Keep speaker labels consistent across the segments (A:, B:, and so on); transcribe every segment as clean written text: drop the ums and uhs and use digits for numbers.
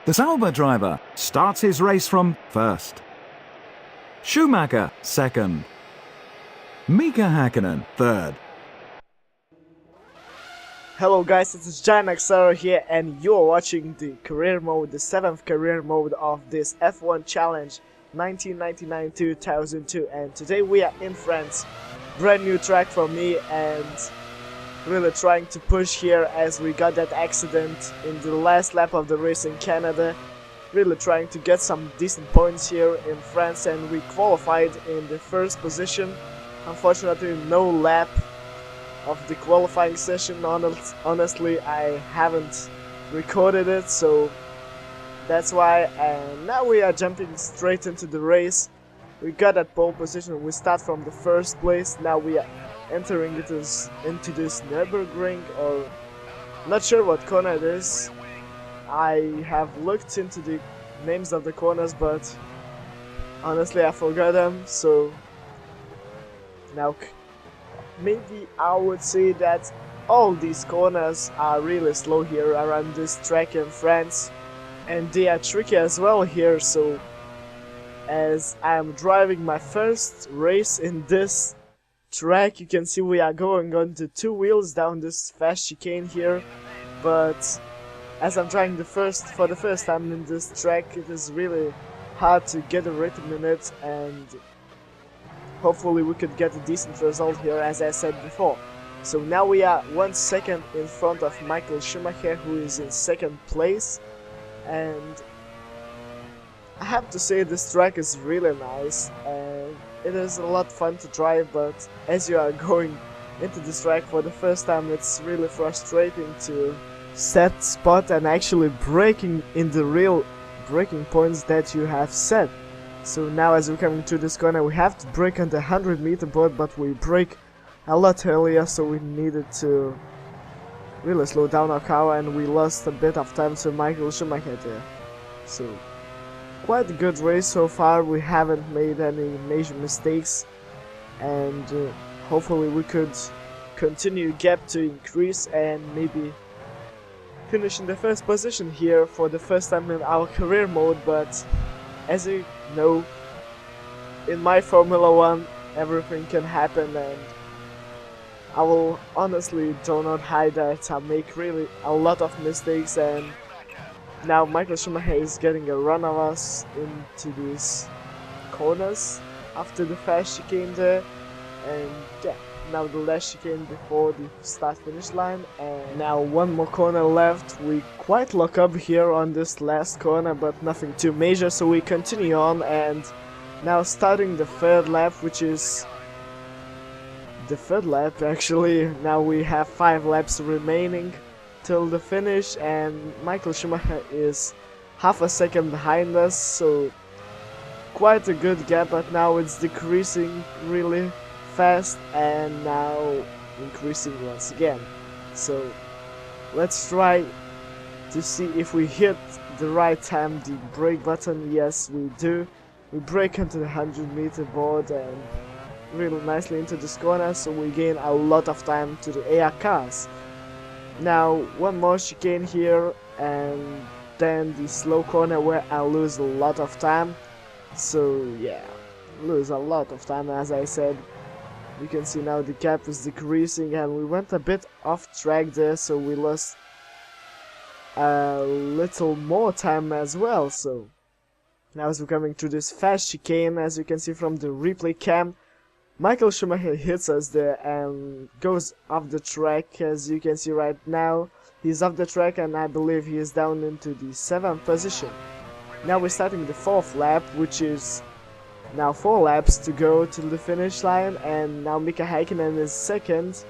A: The Sauber driver starts his race from first. Schumacher second. Mika Häkkinen third.
B: Hello guys, this is Giant Axero here and you're watching the career mode, the 7th career mode of this F1 Challenge 1999-2002, and today we are in France. Brand new track for me and really trying to push here as we got that accident in the last lap of the race in Canada. Really trying to get some decent points here in France, and we qualified in the first position. Unfortunately no lap of the qualifying session. Honestly, I haven't recorded it, so that's why. And now we are jumping straight into the race. We got that pole position. We start from the first place. Now we are entering into this Nürburgring, or not sure what corner it is. I have looked into the names of the corners, but honestly I forgot them. So now maybe I would say that all these corners are really slow here around this track in France, and they are tricky as well here. So as I am driving my first race in this track, you can see we are going on the two wheels down this fast chicane here, but as I'm trying for the first time in this track, it is really hard to get a rhythm in it, and hopefully we could get a decent result here, as I said before. So now we are 1 second in front of Michael Schumacher, who is in second place, and I have to say this track is really nice and it is a lot fun to drive, but as you are going into this track for the first time, it's really frustrating to set spot and actually braking in the real braking points that you have set. So now as we're coming to this corner, we have to brake on the 100-meter board, but we brake a lot earlier, so we needed to really slow down our car, and we lost a bit of time to Michael Schumacher there. So quite a good race so far. We haven't made any major mistakes, and hopefully we could continue gap to increase and maybe finish in the first position here for the first time in our career mode. But as you know, in my Formula 1 everything can happen, and I will honestly do not hide that I make really a lot of mistakes. And now Michael Schumacher is getting a run of us into these corners after the fast chicane there, and yeah, now the last chicane before the start finish line, and now one more corner left. We quite lock up here on this last corner, but nothing too major, so we continue on, and now starting the third lap, which is the third lap actually. Now we have 5 laps remaining till the finish, and Michael Schumacher is half a second behind us, so quite a good gap, but now it's decreasing really fast and now increasing once again. So let's try to see if we hit the right time the brake button. Yes, we do. We brake onto the 100-meter board and really nicely into this corner, so we gain a lot of time to the AR cars. Now one more chicane here, and then the slow corner where I lose a lot of time. So yeah, lose a lot of time, as I said. You can see now the gap is decreasing, and we went a bit off track there, so we lost a little more time as well. So now as we're coming through this fast chicane, as you can see from the replay cam, Michael Schumacher hits us there and goes off the track. As you can see right now, he's off the track, and I believe he is down into the 7th position. Now we're starting the 4th lap, which is now 4 laps to go to the finish line, and now Mika Häkkinen is second,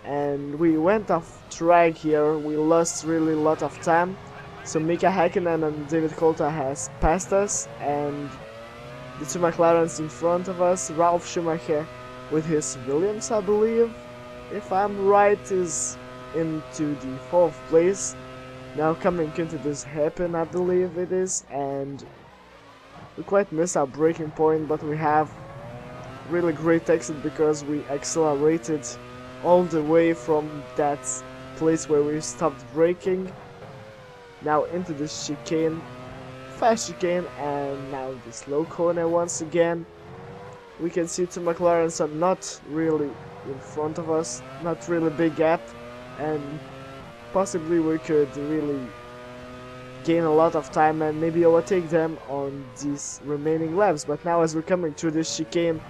B: and we went off track here. We lost really a lot of time, so Mika Häkkinen and David Coulthard has passed us, and the two McLarens in front of us. Ralf Schumacher with his Williams, I believe, if I'm right, is into the 4th place. Now coming into this hairpin, I believe it is, and we quite miss our braking point, but we have really great exit because we accelerated all the way from that place where we stopped braking. Now into the chicane, fast chicane, and now the slow corner once again. We can see two McLarens are not really in front of us, not really big gap, and possibly we could really gain a lot of time and maybe overtake them on these remaining laps. But now as we're coming through this chicane,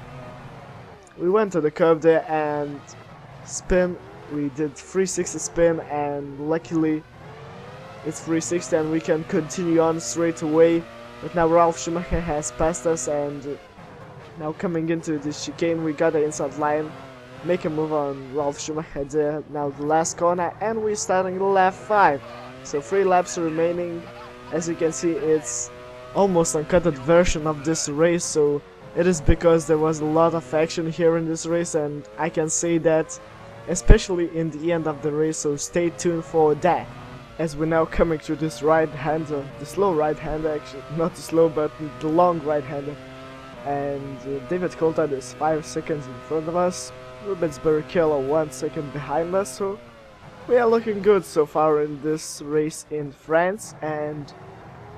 B: we went to the curb there and spin. We did 360 spin, and luckily it's 360 and we can continue on straight away. But now Ralf Schumacher has passed us, and now coming into this chicane we got the inside line, make a move on Ralf Schumacher there. Now the last corner, and we're starting the lap 5. So 3 laps remaining. As you can see, it's almost uncutted version of this race, so it is because there was a lot of action here in this race, and I can say that especially in the end of the race, so stay tuned for that. As we're now coming to this right-hander, the slow right-hander actually, not the slow but the long right-hander, and David Coulthard is 5 seconds in front of us, Rubens Barrichello 1 second behind us, so we are looking good so far in this race in France, and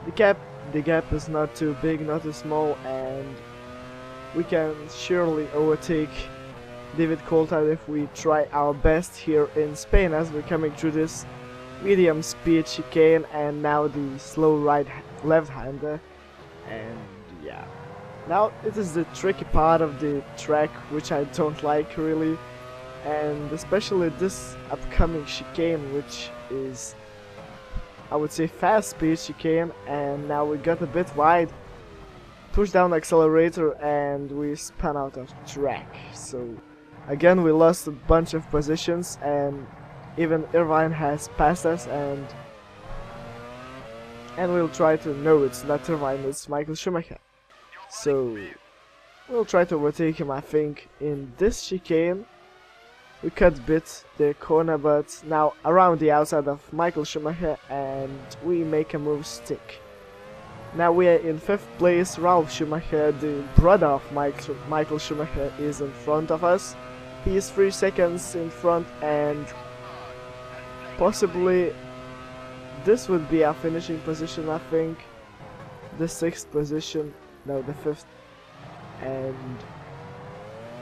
B: the gap is not too big, not too small, and we can surely overtake David Coulthard if we try our best here in Spain, as we're coming through this medium speed chicane and now the slow left-hander. And yeah, now it is the tricky part of the track which I don't like really, and especially this upcoming chicane, which is, I would say, fast speed chicane. And now we got a bit wide, push down accelerator, and we spun out of track. So again we lost a bunch of positions, and even Irvine has passed us, and we'll try to, no, it's not Irvine, it's Michael Schumacher. So we'll try to overtake him, I think, in this chicane. We cut a bit the corner, but now around the outside of Michael Schumacher, and we make a move stick. Now we are in 5th place. Ralf Schumacher, the brother of Michael Schumacher, is in front of us. He is 3 seconds in front, and possibly this would be our finishing position, I think. The 6th position, no, the 5th. And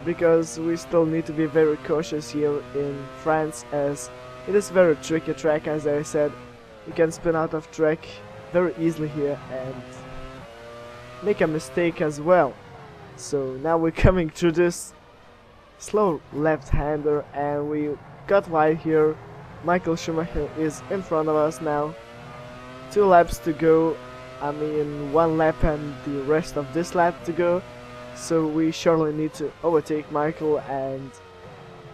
B: because we still need to be very cautious here in France, as it is a very tricky track. As I said, you can spin out of track very easily here and make a mistake as well. So now we're coming through this slow left-hander, and we got wide here. Michael Schumacher is in front of us now. 2 laps to go, I mean 1 lap and the rest of this lap to go. So we surely need to overtake Michael and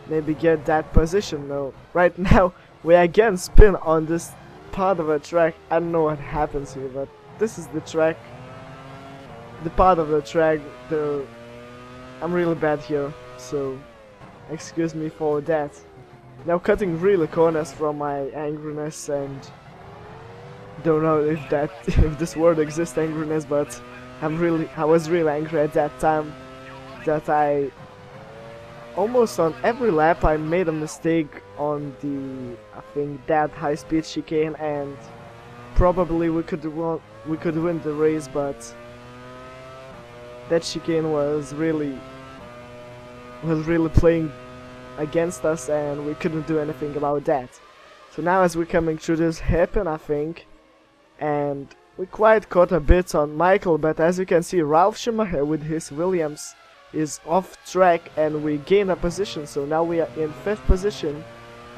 B: maybe get that position. No, right now we again spin on this part of a track. I don't know what happens here, but this is the track, the part of the track. I'm really bad here, so excuse me for that. Now cutting really corners from my angriness, and don't know if this word exists, angriness, but I was really angry at that time that I almost on every lap I made a mistake on the, I think, that high speed chicane, and probably we could win the race, but that chicane was really playing against us, and we couldn't do anything about that. So now as we're coming through this hairpin, I think, and we quite caught a bit on Michael, but as you can see, Ralf Schumacher with his Williams is off track, and we gain a position. So now we are in 5th position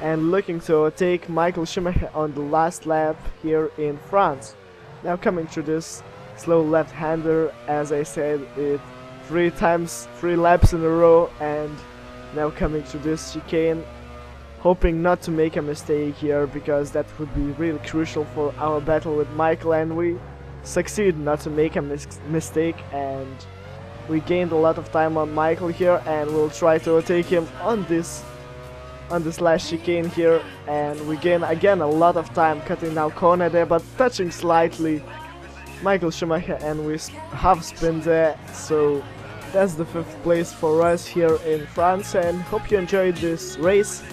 B: and looking to overtake Michael Schumacher on the last lap here in France. Now coming through this slow left-hander, as I said, it 3 laps in a row, and now coming through this chicane, hoping not to make a mistake here, because that would be really crucial for our battle with Michael, and we succeed not to make a mistake, and we gained a lot of time on Michael here, and we'll try to overtake him on this last chicane here, and we gain again a lot of time cutting down corner there, but touching slightly Michael Schumacher, and we half spin there. So that's the 5th place for us here in France, and hope you enjoyed this race.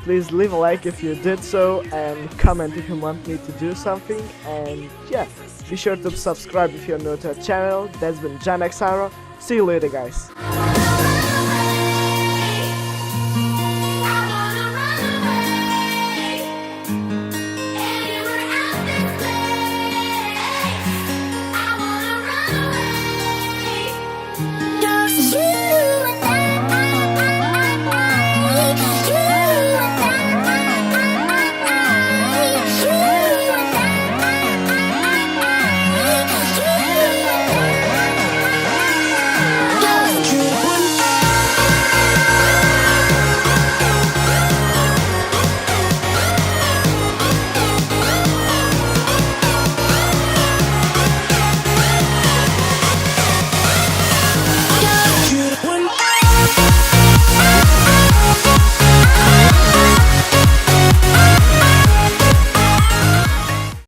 B: Please leave a like if you did so, and comment if you want me to do something, and yeah, be sure to subscribe if you're new to the channel. That's been Axero. See you later, guys.